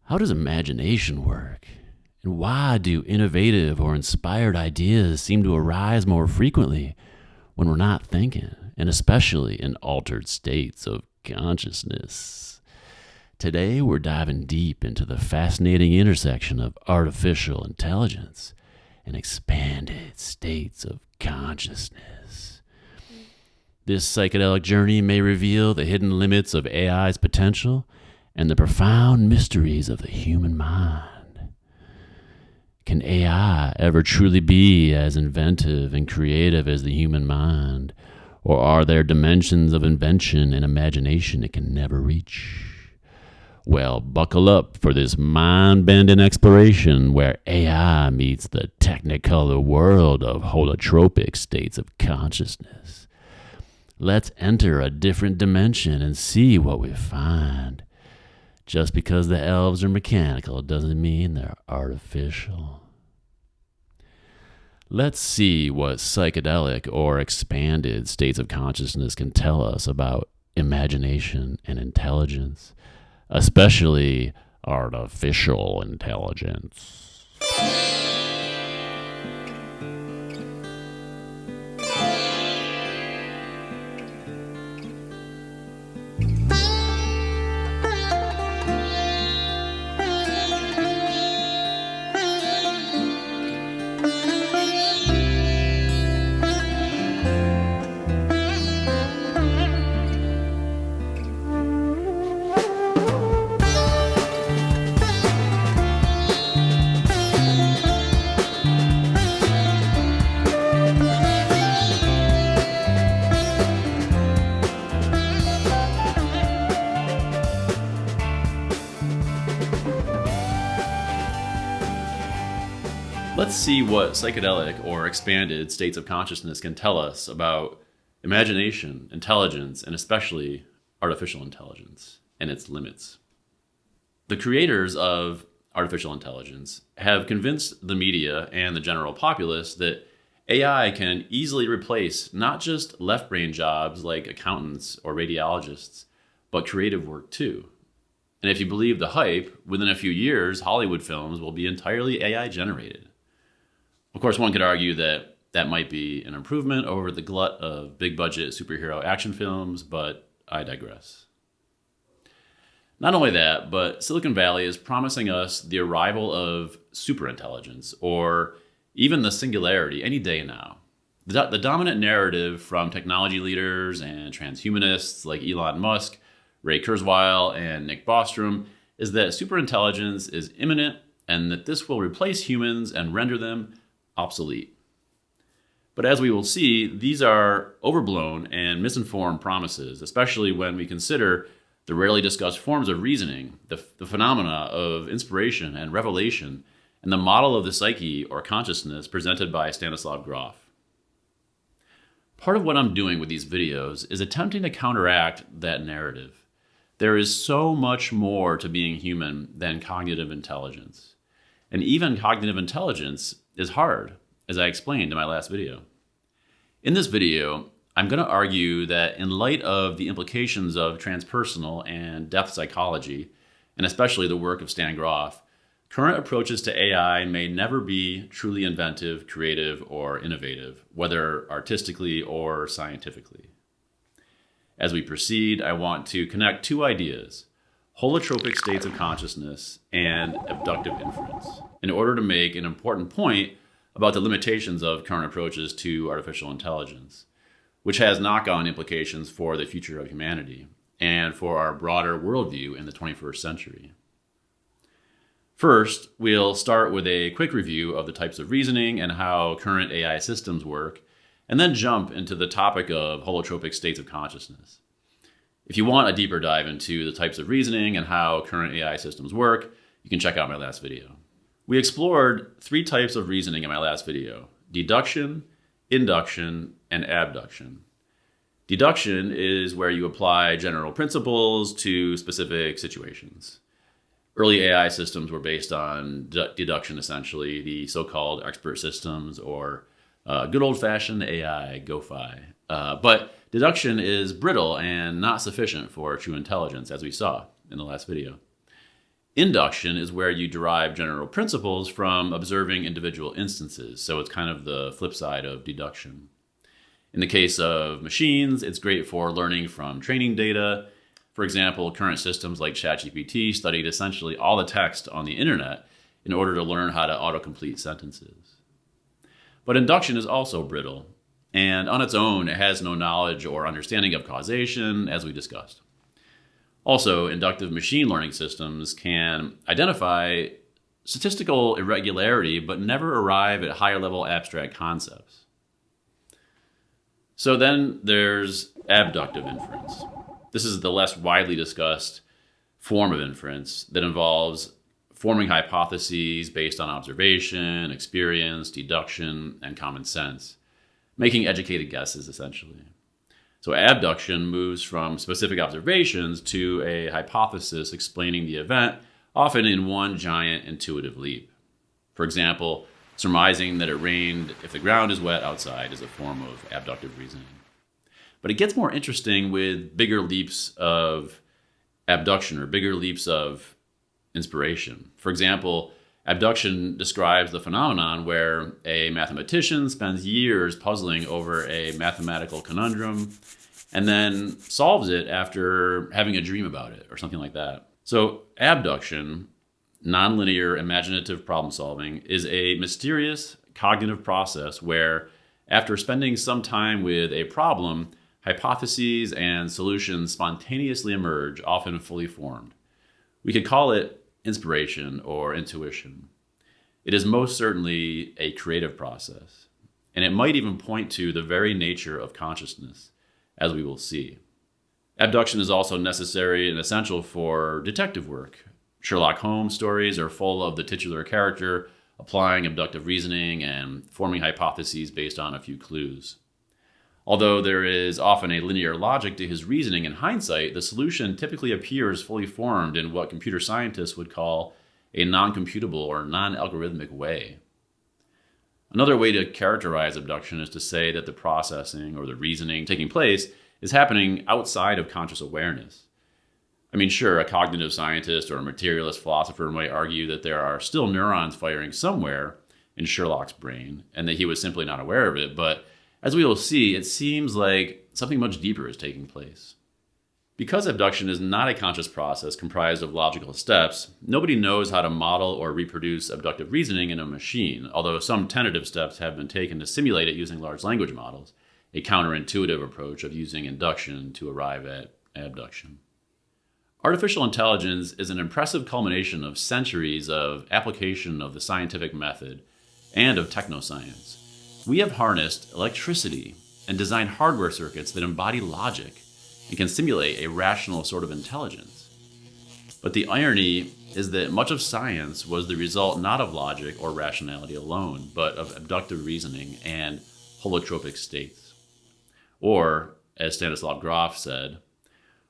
How does imagination work? And why do innovative or inspired ideas seem to arise more frequently when we're not thinking, and especially in altered states of consciousness? Today, we're diving deep into the fascinating intersection of artificial intelligence and expanded states of consciousness. This psychedelic journey may reveal the hidden limits of AI's potential and the profound mysteries of the human mind. Can AI ever truly be as inventive and creative as the human mind? Or are there dimensions of invention and imagination it can never reach? Well, buckle up for this mind-bending exploration where AI meets the technicolor world of holotropic states of consciousness. Let's enter a different dimension and see what we find. Just because the elves are mechanical doesn't mean they're artificial. Let's see what psychedelic or expanded states of consciousness can tell us about imagination and intelligence, especially artificial intelligence. Let's see what psychedelic or expanded states of consciousness can tell us about imagination, intelligence, and especially artificial intelligence and its limits. The creators of artificial intelligence have convinced the media and the general populace that AI can easily replace not just left brain jobs like accountants or radiologists, but creative work too. And if you believe the hype, within a few years, Hollywood films will be entirely AI generated. Of course, one could argue that that might be an improvement over the glut of big-budget superhero action films, but I digress. Not only that, but Silicon Valley is promising us the arrival of superintelligence, or even the singularity, any day now. The dominant narrative from technology leaders and transhumanists like Elon Musk, Ray Kurzweil, and Nick Bostrom is that superintelligence is imminent and that this will replace humans and render them obsolete. But as we will see, these are overblown and misinformed promises, especially when we consider the rarely discussed forms of reasoning, the phenomena of inspiration and revelation, and the model of the psyche or consciousness presented by Stanislav Grof. Part of what I'm doing with these videos is attempting to counteract that narrative. There is so much more to being human than cognitive intelligence. And even cognitive intelligence is hard, as I explained in my last video. In this video, I'm going to argue that in light of the implications of transpersonal and depth psychology, and especially the work of Stan Grof, current approaches to AI may never be truly inventive, creative, or innovative, whether artistically or scientifically. As we proceed, I want to connect two ideas: holotropic states of consciousness and abductive inference, in order to make an important point about the limitations of current approaches to artificial intelligence, which has knock-on implications for the future of humanity and for our broader worldview in the 21st century. First, we'll start with a quick review of the types of reasoning and how current AI systems work, and then jump into the topic of holotropic states of consciousness. If you want a deeper dive into the types of reasoning and how current AI systems work, you can check out my last video. We explored three types of reasoning in my last video: deduction, induction, and abduction. Deduction is where you apply general principles to specific situations. Early AI systems were based on deduction, essentially, the so-called expert systems, or good old-fashioned AI, GoFi. But deduction is brittle and not sufficient for true intelligence, as we saw in the last video. Induction is where you derive general principles from observing individual instances. So it's kind of the flip side of deduction. In the case of machines, it's great for learning from training data. For example, current systems like ChatGPT studied essentially all the text on the internet in order to learn how to autocomplete sentences. But induction is also brittle, and on its own, it has no knowledge or understanding of causation, as we discussed. Also, inductive machine learning systems can identify statistical irregularity, but never arrive at higher level abstract concepts. So then there's abductive inference. This is the less widely discussed form of inference that involves forming hypotheses based on observation, experience, deduction, and common sense, making educated guesses, essentially. So abduction moves from specific observations to a hypothesis explaining the event, often in one giant intuitive leap. For example, surmising that it rained if the ground is wet outside is a form of abductive reasoning. But it gets more interesting with bigger leaps of abduction or bigger leaps of inspiration. For example, abduction describes the phenomenon where a mathematician spends years puzzling over a mathematical conundrum and then solves it after having a dream about it or something like that. So abduction, nonlinear imaginative problem solving, is a mysterious cognitive process where, after spending some time with a problem, hypotheses and solutions spontaneously emerge, often fully formed. We could call it inspiration or intuition. It is most certainly a creative process, and it might even point to the very nature of consciousness, as we will see. Abduction is also necessary and essential for detective work. Sherlock Holmes stories are full of the titular character applying abductive reasoning and forming hypotheses based on a few clues. Although there is often a linear logic to his reasoning in hindsight, the solution typically appears fully formed in what computer scientists would call a non-computable or non-algorithmic way. Another way to characterize abduction is to say that the processing or the reasoning taking place is happening outside of conscious awareness. I mean, sure, a cognitive scientist or a materialist philosopher might argue that there are still neurons firing somewhere in Sherlock's brain and that he was simply not aware of it, but as we will see, it seems like something much deeper is taking place. Because abduction is not a conscious process comprised of logical steps, nobody knows how to model or reproduce abductive reasoning in a machine, although some tentative steps have been taken to simulate it using large language models, a counterintuitive approach of using induction to arrive at abduction. Artificial intelligence is an impressive culmination of centuries of application of the scientific method and of technoscience. We have harnessed electricity and designed hardware circuits that embody logic and can simulate a rational sort of intelligence. But the irony is that much of science was the result not of logic or rationality alone, but of abductive reasoning and holotropic states. Or, as Stanislav Grof said,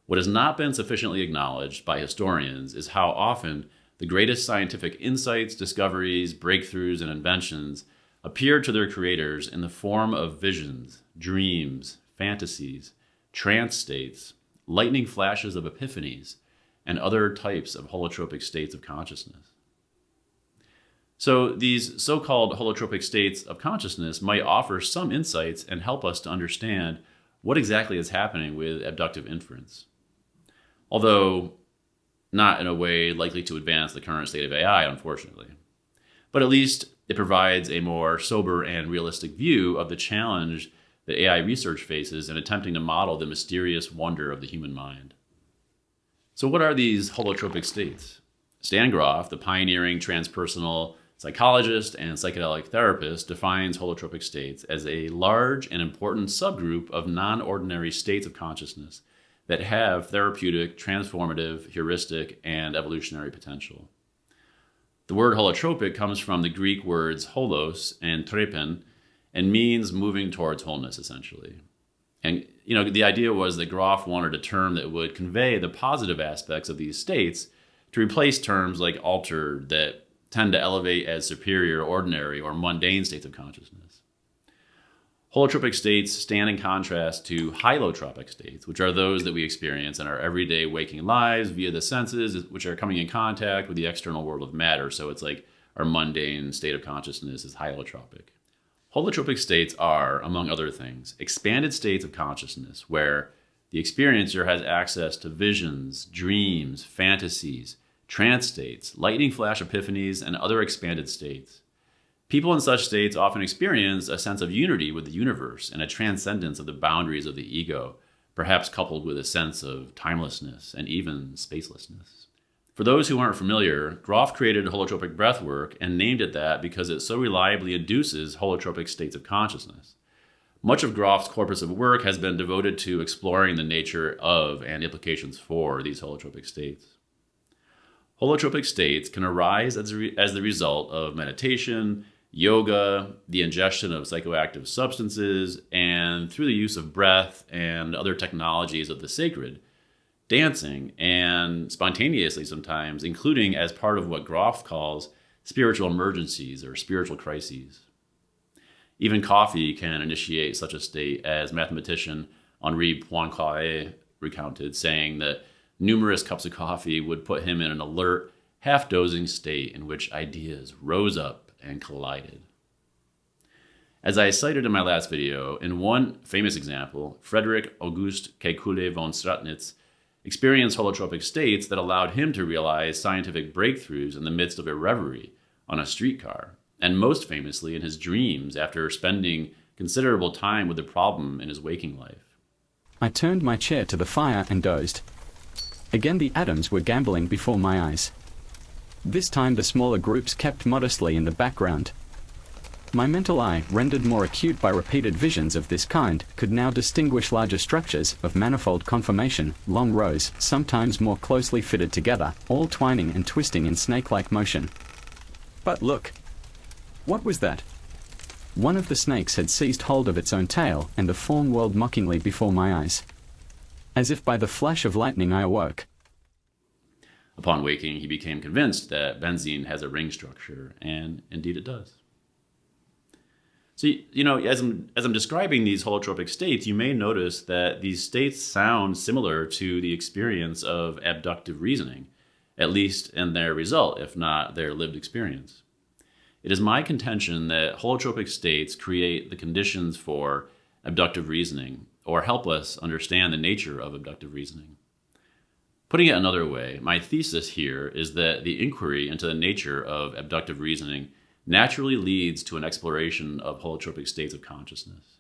what has not been sufficiently acknowledged by historians is how often the greatest scientific insights, discoveries, breakthroughs, and inventions appeared to their creators in the form of visions, dreams, fantasies, trance states, lightning flashes of epiphanies, and other types of holotropic states of consciousness. So these so-called holotropic states of consciousness might offer some insights and help us to understand what exactly is happening with abductive inference. Although not in a way likely to advance the current state of AI, unfortunately. But at least it provides a more sober and realistic view of the challenge that AI research faces in attempting to model the mysterious wonder of the human mind. So what are these holotropic states? Stan Grof, the pioneering transpersonal psychologist and psychedelic therapist, defines holotropic states as a large and important subgroup of non-ordinary states of consciousness that have therapeutic, transformative, heuristic, and evolutionary potential. The word holotropic comes from the Greek words holos and trepen and means moving towards wholeness, essentially. And the idea was that Grof wanted a term that would convey the positive aspects of these states to replace terms like altered that tend to elevate as superior, ordinary, or mundane states of consciousness. Holotropic states stand in contrast to holotropic states, which are those that we experience in our everyday waking lives via the senses, which are coming in contact with the external world of matter. So it's like our mundane state of consciousness is holotropic. Holotropic states are, among other things, expanded states of consciousness where the experiencer has access to visions, dreams, fantasies, trance states, lightning flash epiphanies, and other expanded states. People in such states often experience a sense of unity with the universe and a transcendence of the boundaries of the ego, perhaps coupled with a sense of timelessness and even spacelessness. For those who aren't familiar, Grof created holotropic breathwork and named it that because it so reliably induces holotropic states of consciousness. Much of Grof's corpus of work has been devoted to exploring the nature of and implications for these holotropic states. Holotropic states can arise as the result of meditation, yoga, the ingestion of psychoactive substances, and through the use of breath and other technologies of the sacred, dancing, and spontaneously sometimes, including as part of what Grof calls spiritual emergencies or spiritual crises. Even coffee can initiate such a state, as mathematician Henri Poincaré recounted, saying that numerous cups of coffee would put him in an alert, half-dozing state in which ideas rose up and collided. As I cited in my last video, in one famous example, Frederick August Kekule von Stratnitz experienced holotropic states that allowed him to realize scientific breakthroughs in the midst of a reverie on a streetcar, and most famously in his dreams after spending considerable time with the problem in his waking life. I turned my chair to the fire and dozed. Again the atoms were gambling before my eyes. This time the smaller groups kept modestly in the background. My mental eye, rendered more acute by repeated visions of this kind, could now distinguish larger structures of manifold conformation, long rows, sometimes more closely fitted together, all twining and twisting in snake-like motion. But look! What was that? One of the snakes had seized hold of its own tail, and the form whirled mockingly before my eyes. As if by the flash of lightning I awoke. Upon waking, he became convinced that benzene has a ring structure, and indeed it does. So, as I'm describing these holotropic states, you may notice that these states sound similar to the experience of abductive reasoning, at least in their result, if not their lived experience. It is my contention that holotropic states create the conditions for abductive reasoning, or help us understand the nature of abductive reasoning. Putting it another way, my thesis here is that the inquiry into the nature of abductive reasoning naturally leads to an exploration of holotropic states of consciousness.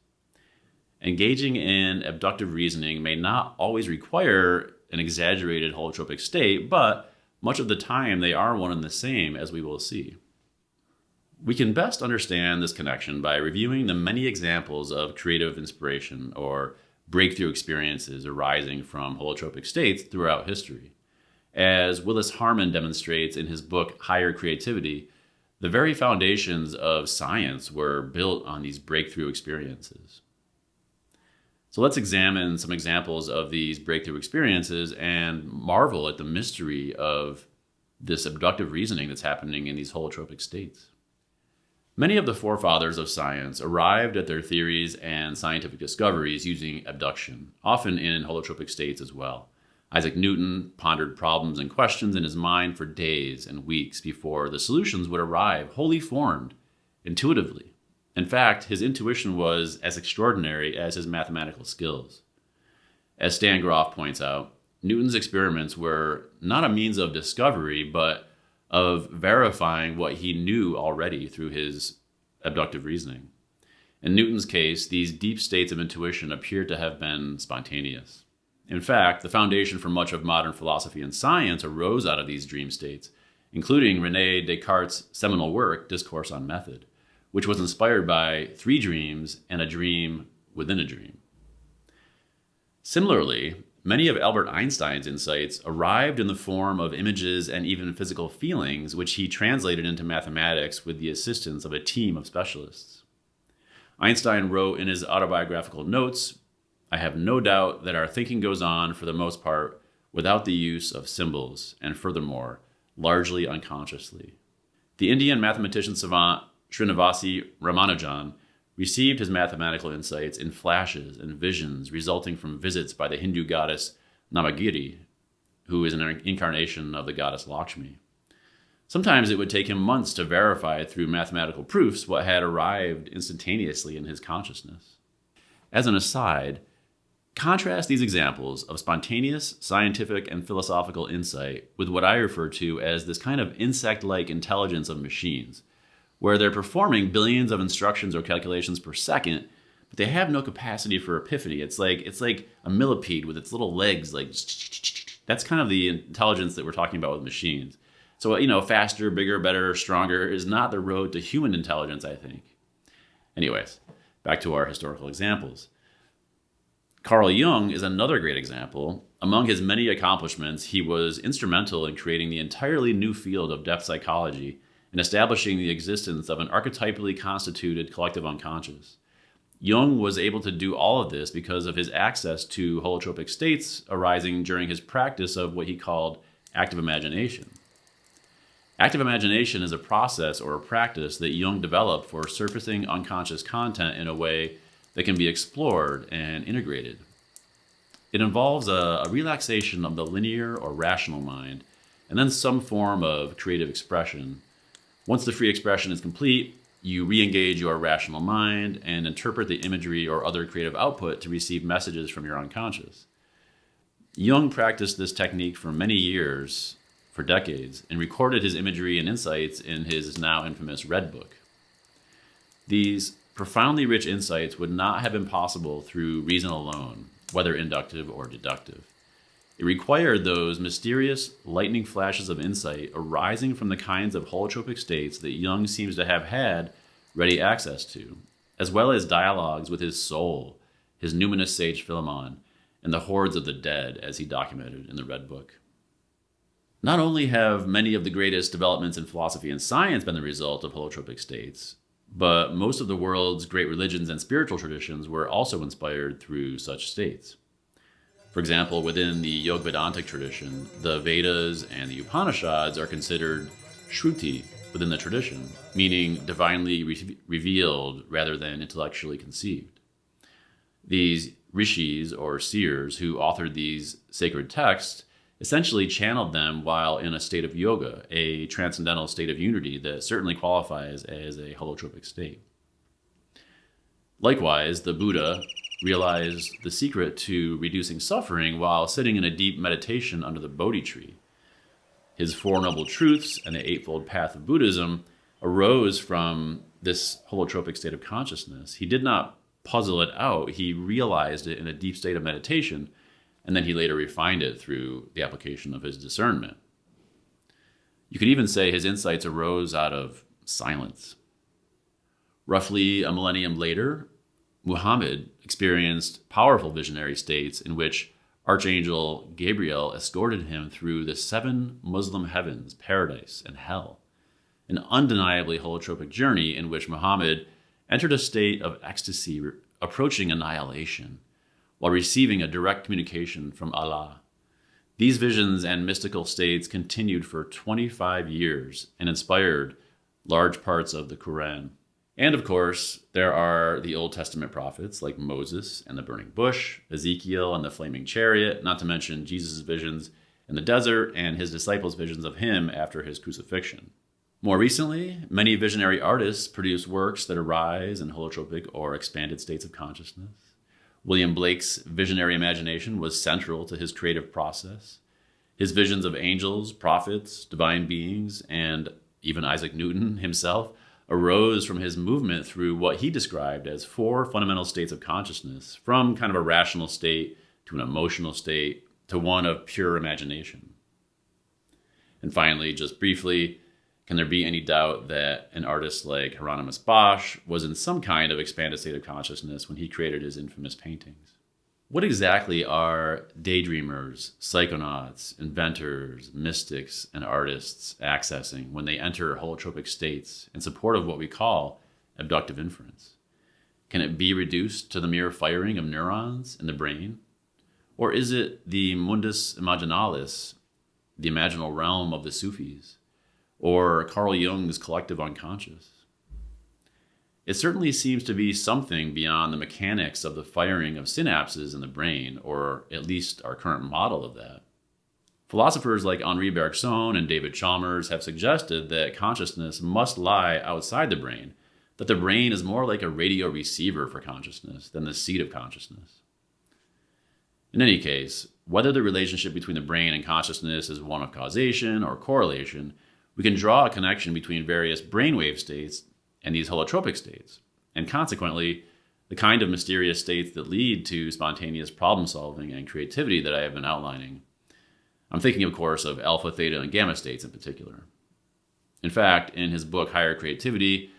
Engaging in abductive reasoning may not always require an exaggerated holotropic state, but much of the time they are one and the same, as we will see. We can best understand this connection by reviewing the many examples of creative inspiration or breakthrough experiences arising from holotropic states throughout history. As Willis Harman demonstrates in his book Higher Creativity, the very foundations of science were built on these breakthrough experiences. So let's examine some examples of these breakthrough experiences and marvel at the mystery of this abductive reasoning that's happening in these holotropic states. Many of the forefathers of science arrived at their theories and scientific discoveries using abduction, often in holotropic states as well. Isaac Newton pondered problems and questions in his mind for days and weeks before the solutions would arrive, wholly formed, intuitively. In fact, his intuition was as extraordinary as his mathematical skills. As Stan Grof points out, Newton's experiments were not a means of discovery, but of verifying what he knew already through his abductive reasoning. In Newton's case, these deep states of intuition appear to have been spontaneous. In fact, the foundation for much of modern philosophy and science arose out of these dream states, including René Descartes' seminal work, Discourse on Method, which was inspired by 3 dreams and a dream within a dream. Similarly, many of Albert Einstein's insights arrived in the form of images and even physical feelings, which he translated into mathematics with the assistance of a team of specialists. Einstein wrote in his autobiographical notes, "I have no doubt that our thinking goes on, for the most part, without the use of symbols, and furthermore, largely unconsciously." The Indian mathematician savant Srinivasa Ramanujan received his mathematical insights in flashes and visions resulting from visits by the Hindu goddess Namagiri, who is an incarnation of the goddess Lakshmi. Sometimes it would take him months to verify through mathematical proofs what had arrived instantaneously in his consciousness. As an aside, contrast these examples of spontaneous scientific and philosophical insight with what I refer to as this kind of insect-like intelligence of machines, where they're performing billions of instructions or calculations per second, but they have no capacity for epiphany. It's like a millipede with its little legs. That's kind of the intelligence that we're talking about with machines. So, faster, bigger, better, stronger is not the road to human intelligence, I think. Anyways, back to our historical examples. Carl Jung is another great example. Among his many accomplishments, he was instrumental in creating the entirely new field of depth psychology and establishing the existence of an archetypally constituted collective unconscious. Jung was able to do all of this because of his access to holotropic states arising during his practice of what he called active imagination. Active imagination is a process or a practice that Jung developed for surfacing unconscious content in a way that can be explored and integrated. It involves a relaxation of the linear or rational mind, and then some form of creative expression. Once the free expression is complete, you re-engage your rational mind and interpret the imagery or other creative output to receive messages from your unconscious. Jung practiced this technique for many years, for decades, and recorded his imagery and insights in his now infamous Red Book. These profoundly rich insights would not have been possible through reason alone, whether inductive or deductive. It required those mysterious lightning flashes of insight arising from the kinds of holotropic states that Jung seems to have had ready access to, as well as dialogues with his soul, his numinous sage Philemon, and the hordes of the dead, as he documented in the Red Book. Not only have many of the greatest developments in philosophy and science been the result of holotropic states, but most of the world's great religions and spiritual traditions were also inspired through such states. For example, within the Yoga-Vedantic tradition, the Vedas and the Upanishads are considered Shruti within the tradition, meaning divinely revealed rather than intellectually conceived. These rishis, or seers, who authored these sacred texts, essentially channeled them while in a state of yoga, a transcendental state of unity that certainly qualifies as a holotropic state. Likewise, the Buddha realized the secret to reducing suffering while sitting in a deep meditation under the Bodhi tree. His Four Noble Truths and the Eightfold Path of Buddhism arose from this holotropic state of consciousness. He did not puzzle it out. He realized it in a deep state of meditation, and then he later refined it through the application of his discernment. You could even say his insights arose out of silence. Roughly a millennium later, Muhammad experienced powerful visionary states in which Archangel Gabriel escorted him through the 7 Muslim heavens, paradise, and hell, an undeniably holotropic journey in which Muhammad entered a state of ecstasy approaching annihilation while receiving a direct communication from Allah. These visions and mystical states continued for 25 years and inspired large parts of the Quran. And of course, there are the Old Testament prophets like Moses and the burning bush, Ezekiel and the flaming chariot, not to mention Jesus' visions in the desert and his disciples' visions of him after his crucifixion. More recently, many visionary artists produce works that arise in holotropic or expanded states of consciousness. William Blake's visionary imagination was central to his creative process. His visions of angels, prophets, divine beings, and even Isaac Newton himself arose from his movement through what he described as 4 fundamental states of consciousness, from kind of a rational state to an emotional state to one of pure imagination. And finally, just briefly, can there be any doubt that an artist like Hieronymus Bosch was in some kind of expanded state of consciousness when he created his infamous paintings? What exactly are daydreamers, psychonauts, inventors, mystics, and artists accessing when they enter holotropic states in support of what we call abductive inference? Can it be reduced to the mere firing of neurons in the brain? Or is it the mundus imaginalis, the imaginal realm of the Sufis, or Carl Jung's collective unconscious? it certainly seems to be something beyond the mechanics of the firing of synapses in the brain, or at least our current model of that. Philosophers like Henri Bergson and David Chalmers have suggested that consciousness must lie outside the brain, that the brain is more like a radio receiver for consciousness than the seat of consciousness. In any case, whether the relationship between the brain and consciousness is one of causation or correlation, we can draw a connection between various brainwave states and these holotropic states, and consequently, the kind of mysterious states that lead to spontaneous problem solving and creativity that I have been outlining. I'm thinking, of course, of alpha, theta, and gamma states in particular. In fact, in his book Higher Creativity,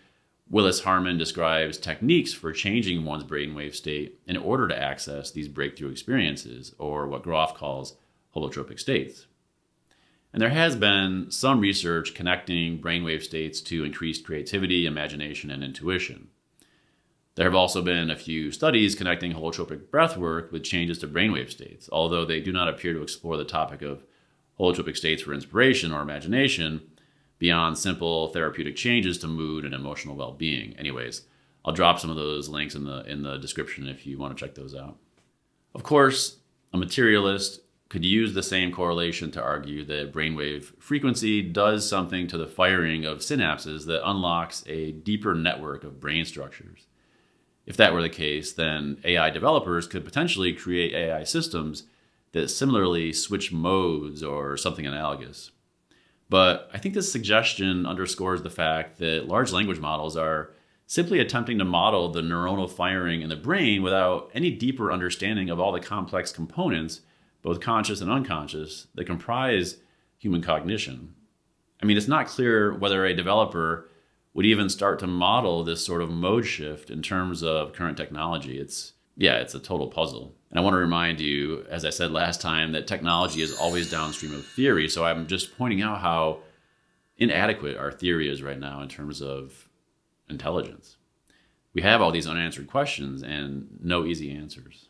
Willis Harman describes techniques for changing one's brainwave state in order to access these breakthrough experiences, or what Groff calls holotropic states. And there has been some research connecting brainwave states to increased creativity, imagination, and intuition. There have also been a few studies connecting holotropic breathwork with changes to brainwave states, although they do not appear to explore the topic of holotropic states for inspiration or imagination beyond simple therapeutic changes to mood and emotional well-being. Anyways, I'll drop some of those links in the description if you want to check those out. Of course, a materialist could use the same correlation to argue that brainwave frequency does something to the firing of synapses that unlocks a deeper network of brain structures. If that were the case, then AI developers could potentially create AI systems that similarly switch modes or something analogous. But I think this suggestion underscores the fact that large language models are simply attempting to model the neuronal firing in the brain without any deeper understanding of all the complex components, both conscious and unconscious, that comprise human cognition. I mean, it's not clear whether a developer would even start to model this sort of mode shift in terms of current technology. It's a total puzzle. And I want to remind you, as I said last time, that technology is always downstream of theory. So I'm just pointing out how inadequate our theory is right now in terms of intelligence. We have all these unanswered questions and no easy answers.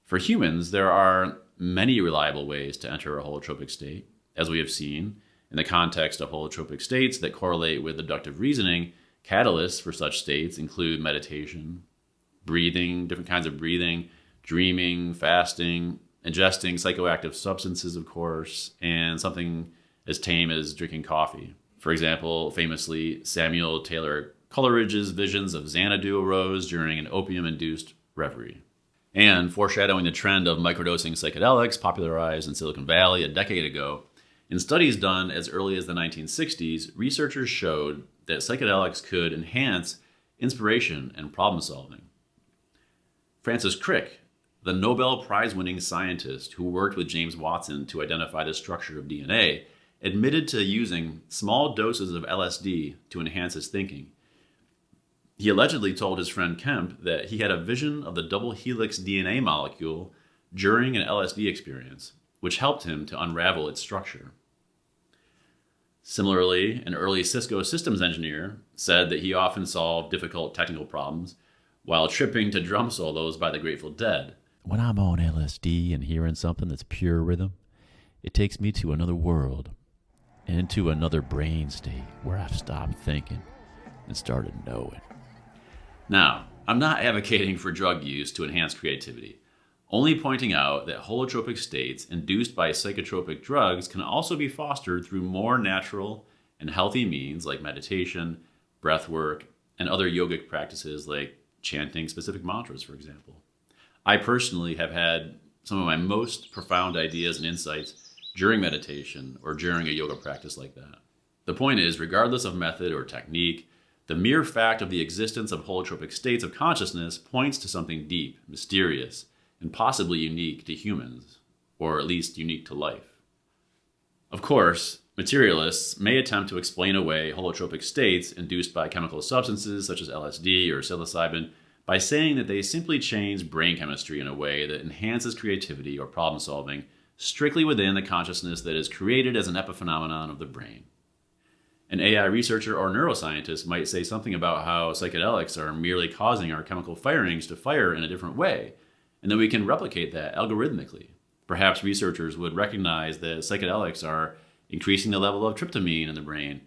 For humans, there are many reliable ways to enter a holotropic state, as we have seen. In the context of holotropic states that correlate with abductive reasoning, catalysts for such states include meditation, breathing, different kinds of breathing, dreaming, fasting, ingesting psychoactive substances, of course, and something as tame as drinking coffee. For example, famously, Samuel Taylor Coleridge's visions of Xanadu arose during an opium-induced reverie. And foreshadowing the trend of microdosing psychedelics popularized in Silicon Valley a decade ago, in studies done as early as the 1960s, researchers showed that psychedelics could enhance inspiration and problem solving. Francis Crick, the Nobel Prize-winning scientist who worked with James Watson to identify the structure of DNA, admitted to using small doses of LSD to enhance his thinking. He allegedly told his friend Kemp that he had a vision of the double helix DNA molecule during an LSD experience, which helped him to unravel its structure. Similarly, an early Cisco systems engineer said that he often solved difficult technical problems while tripping to drum solos by the Grateful Dead. When I'm on LSD and hearing something that's pure rhythm, it takes me to another world, into another brain state where I've stopped thinking and started knowing. Now, I'm not advocating for drug use to enhance creativity, only pointing out that holotropic states induced by psychotropic drugs can also be fostered through more natural and healthy means like meditation, breathwork, and other yogic practices like chanting specific mantras, for example. I personally have had some of my most profound ideas and insights during meditation or during a yoga practice like that. The point is, regardless of method or technique, the mere fact of the existence of holotropic states of consciousness points to something deep, mysterious, and possibly unique to humans, or at least unique to life. Of course, materialists may attempt to explain away holotropic states induced by chemical substances such as LSD or psilocybin by saying that they simply change brain chemistry in a way that enhances creativity or problem solving strictly within the consciousness that is created as an epiphenomenon of the brain. An AI researcher or neuroscientist might say something about how psychedelics are merely causing our chemical firings to fire in a different way, and that we can replicate that algorithmically. Perhaps researchers would recognize that psychedelics are increasing the level of tryptamine in the brain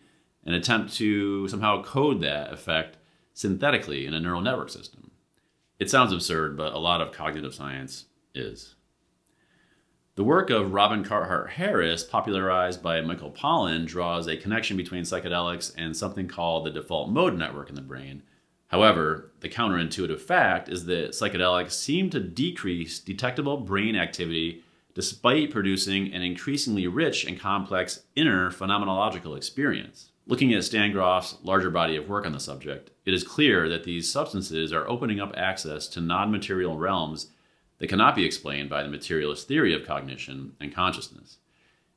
and attempt to somehow code that effect synthetically in a neural network system. It sounds absurd, but a lot of cognitive science is. The work of Robin Carhart Harris, popularized by Michael Pollan, draws a connection between psychedelics and something called the default mode network in the brain. However, the counterintuitive fact is that psychedelics seem to decrease detectable brain activity despite producing an increasingly rich and complex inner phenomenological experience. Looking at Stan Grof's larger body of work on the subject, it is clear that these substances are opening up access to non-material realms that cannot be explained by the materialist theory of cognition and consciousness.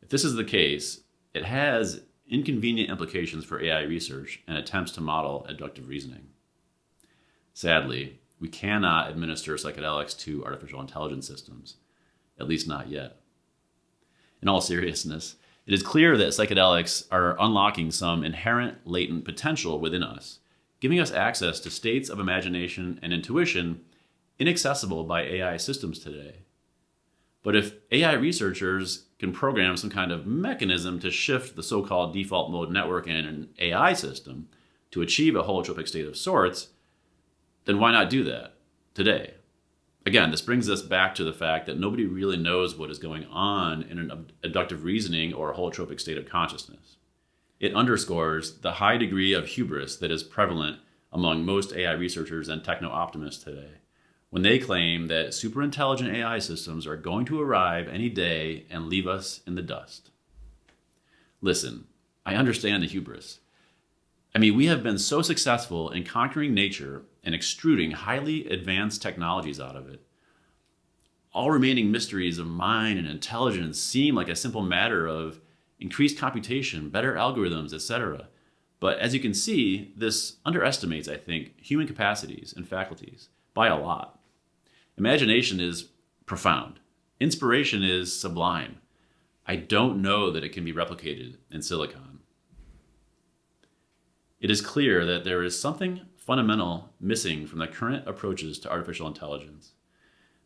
If this is the case, it has inconvenient implications for AI research and attempts to model abductive reasoning. Sadly, we cannot administer psychedelics to artificial intelligence systems, at least not yet. In all seriousness, it is clear that psychedelics are unlocking some inherent latent potential within us, giving us access to states of imagination and intuition inaccessible by AI systems today. But if AI researchers can program some kind of mechanism to shift the so-called default mode network in an AI system to achieve a holotropic state of sorts, then why not do that today? Again, this brings us back to the fact that nobody really knows what is going on in an abductive reasoning or a holotropic state of consciousness. It underscores the high degree of hubris that is prevalent among most AI researchers and techno-optimists today, when they claim that superintelligent AI systems are going to arrive any day and leave us in the dust. Listen, I understand the hubris. I mean, we have been so successful in conquering nature and extruding highly advanced technologies out of it. All remaining mysteries of mind and intelligence seem like a simple matter of increased computation, better algorithms, etc. But as you can see, this underestimates, I think, human capacities and faculties by a lot. Imagination is profound. Inspiration is sublime. I don't know that it can be replicated in silicon. It is clear that there is something fundamental missing from the current approaches to artificial intelligence.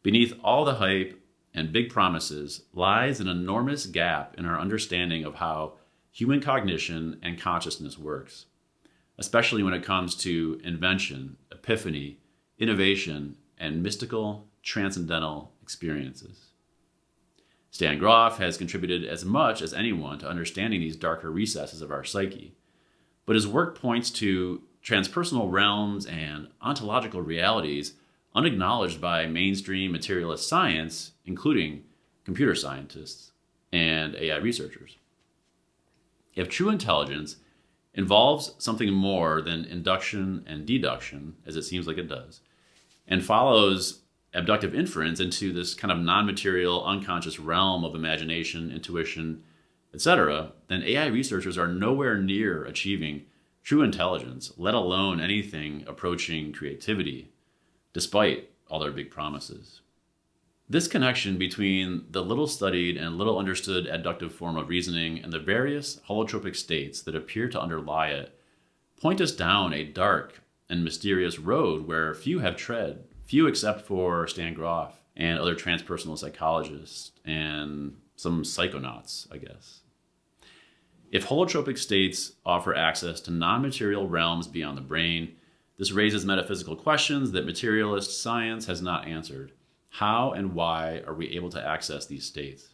Beneath all the hype and big promises lies an enormous gap in our understanding of how human cognition and consciousness works, especially when it comes to invention, epiphany, innovation, and mystical, transcendental experiences. Stan Grof has contributed as much as anyone to understanding these darker recesses of our psyche, but his work points to transpersonal realms and ontological realities unacknowledged by mainstream materialist science, including computer scientists and AI researchers. If true intelligence involves something more than induction and deduction, as it seems like it does, and follows abductive inference into this kind of non-material, unconscious realm of imagination, intuition, etc., then AI researchers are nowhere near achieving true intelligence, let alone anything approaching creativity, despite all their big promises. This connection between the little studied and little understood abductive form of reasoning and the various holotropic states that appear to underlie it point us down a dark and mysterious road where few have tread, few except for Stan Grof and other transpersonal psychologists and some psychonauts, I guess. If holotropic states offer access to non-material realms beyond the brain, this raises metaphysical questions that materialist science has not answered. How and why are we able to access these states?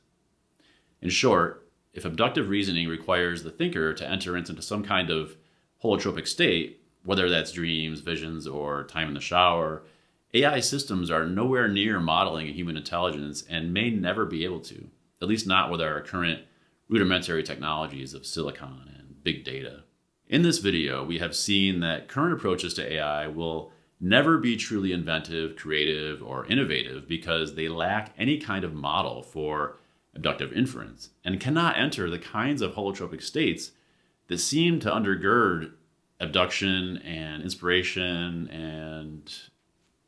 In short, if abductive reasoning requires the thinker to enter into some kind of holotropic state, whether that's dreams, visions, or time in the shower, AI systems are nowhere near modeling a human intelligence and may never be able to, at least not with our current rudimentary technologies of silicon and big data. In this video, we have seen that current approaches to AI will never be truly inventive, creative, or innovative because they lack any kind of model for abductive inference and cannot enter the kinds of holotropic states that seem to undergird abduction and inspiration and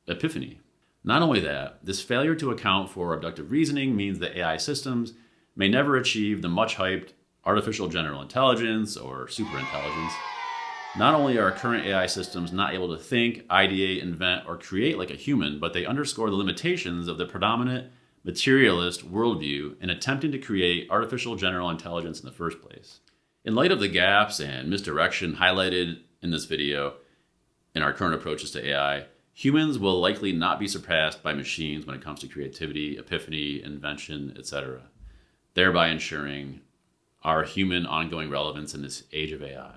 epiphany. Not only that, this failure to account for abductive reasoning means that AI systems may never achieve the much-hyped artificial general intelligence or superintelligence. Not only are current AI systems not able to think, ideate, invent, or create like a human, but they underscore the limitations of the predominant materialist worldview in attempting to create artificial general intelligence in the first place. In light of the gaps and misdirection highlighted in this video, in our current approaches to AI, humans will likely not be surpassed by machines when it comes to creativity, epiphany, invention, etc., thereby ensuring our human ongoing relevance in this age of AI.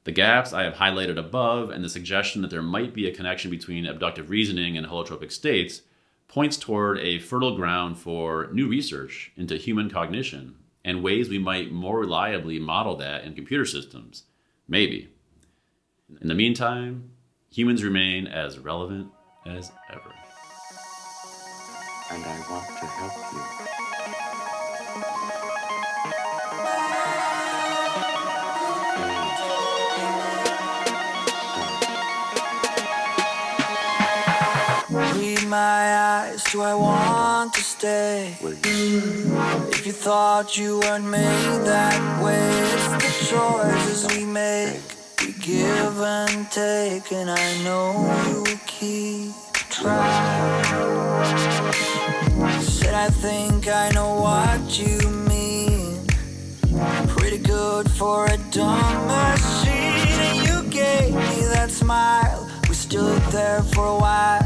The gaps I have highlighted above and the suggestion that there might be a connection between abductive reasoning and holotropic states points toward a fertile ground for new research into human cognition and ways we might more reliably model that in computer systems. Maybe. In the meantime, humans remain as relevant as ever. And I want to help you. Read my eyes, do I want to stay? If you thought you weren't made that way, it's the choices we make. We give and take, and I know you will keep trying. Said I think I know what you mean. Pretty good for a dumb machine, and you gave me that smile. We stood there for a while.